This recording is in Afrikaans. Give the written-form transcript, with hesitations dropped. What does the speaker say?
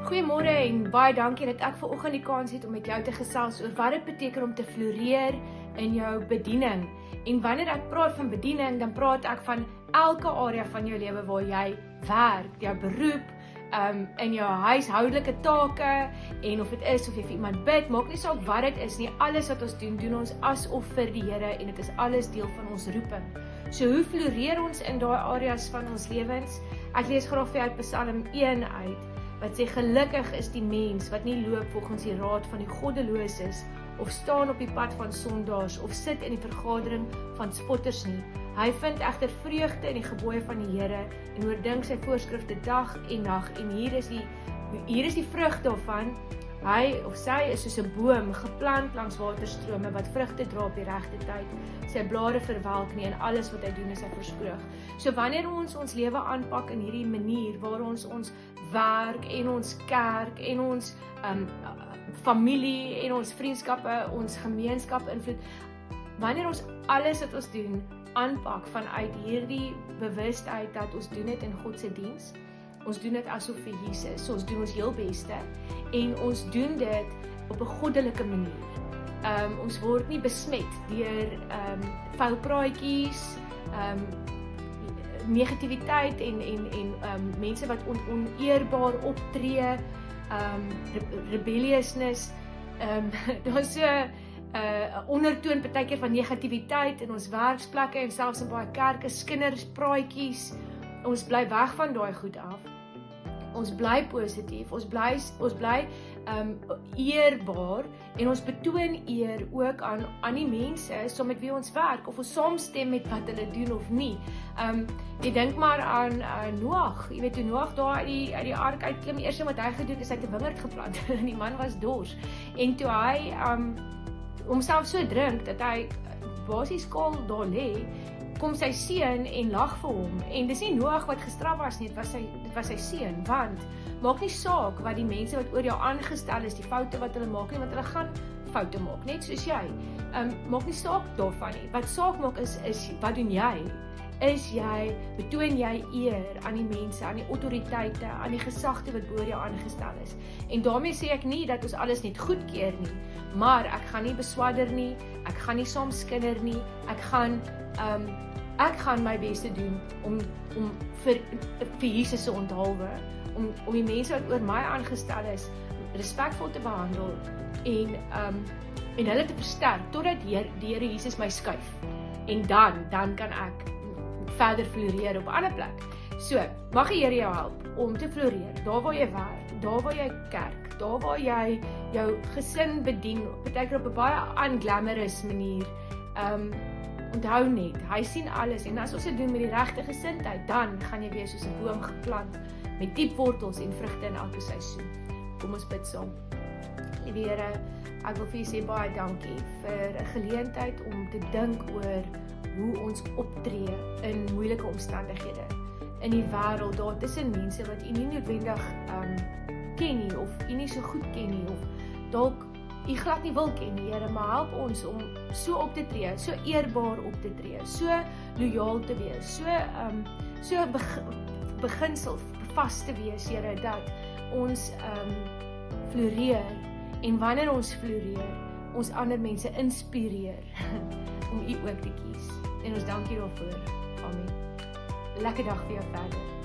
Goeiemôre en baie dankie dat ek vanoggend die kans het om met jou te gesels oor wat dit beteken om te floreer in jou bediening. En wanneer ek praat van bediening, dan praat ek van elke area van jou lewe waar jy werk, jou beroep, in jou huishoudelike take, en of dit is of jy vir iemand bid, maak nie saak wat dit is nie, alles wat ons doen, doen ons asof vir die Here en dit is alles deel van ons roeping. So hoe floreer ons in daai areas van ons lewens? Ek lees graag vir jou uit Psalm 1 uit, wat sê, gelukkig is die mens wat nie loop volgens die raad van die goddeloses, of staan op die pad van sondaars, of sit in die vergadering van spotters nie. Hy vind egter vreugde in die gebooie van die Here, en oordink sy voorskrifte dag en nag, en hier is die vrug daarvan. Hy of sy is soos 'n boom, geplant langs waterstrome, wat vrugte dra op die regte tyd. Sy blare verwelk nie, en alles wat hy doen is hy voorspoedig. So wanneer ons lewe aanpak in hierdie manier, waar ons werk, en ons kerk, en ons familie, en ons vriendskappe, ons gemeenskap invloed, wanneer ons alles wat ons doen, aanpak vanuit hierdie bewustheid, dat ons doen dit in God se diens, ons doen dit asof vir Jesus, so ons doen ons heel beste, en ons doen dit op 'n goddelike manier. Ons word nie besmet deur vuil praatjies, negativiteit en mense wat oneerbaar optree, rebelliousness, daar's so 'n ondertoon partykeer van negativiteit in ons werksplekke en selfs in baie kerke, kinderspraatjies. Ons bly weg van daai goed af. Ons bly positief, ons bly eerbaar, en ons betoon eer ook aan die mense saam met wie ons werk, of ons saamstem met wat hulle doen of nie. Jy dink maar aan Noag. Jy weet, toe Noag daar uit die ark uitklim, die eerste wat hy gedoen is, hy het 'n wingerd geplant. Die man was dors. En toe hy homself so drink dat hy basies kaal daar lê, kom sy seun en lag vir hom, en dis nie Noag wat gestraf was nie, dit was sy seun, want maak nie saak wat die mense wat oor jou aangestel is, die foute wat hulle maak nie, want hulle gaan foute maak, net soos jy, maak nie saak daarvan nie, wat saak maak is wat doen jy? Betoon jy eer aan die mense, aan die autoriteite, aan die gesagte wat bo jou aangestel is, en daarmee sê ek nie dat ons alles net goedkeur nie, maar ek gaan nie beswadder nie, ek gaan nie saam skinder nie, ek gaan my beste doen om vir Jesus se onthaalwe, om die mense wat oor my aangestel is, respekvol te behandel, en hulle te versterk, totdat die Here Jesus my skuif, en dan kan ek verder floreer op 'n ander plek. So, mag die Here jou help om te floreer, daar waar jy werk, daar waar jy kerk, daar waar jy jou gesin bedien, partykeer op 'n baie unglamorous manier. Onthou net, hy sien alles, en as ons dit doen met die regte gesindheid, dan gaan jy wees soos 'n boom geplant, met diep wortels en vrugte in elke seisoen. Kom ons bid saam. Liewe Here, ek wil vir U sê baie dankie vir 'n geleentheid om te dink oor hoe ons optree in moeilike omstandighede in die wêreld, daar tussen mense wat U nie noodwendig ken nie, of U nie so goed ken nie, of dalk U glad nie wil ken nie, Here, maar help ons om so op te tree, so eerbaar op te tree, so lojaal te wees, so beginsel vas te wees, Here, dat ons floreer, en wanneer ons floreer, ons ander mense inspireer om U ook te kies. En ons dank U daarvoor. Amen. Lekker dag vir jou verder.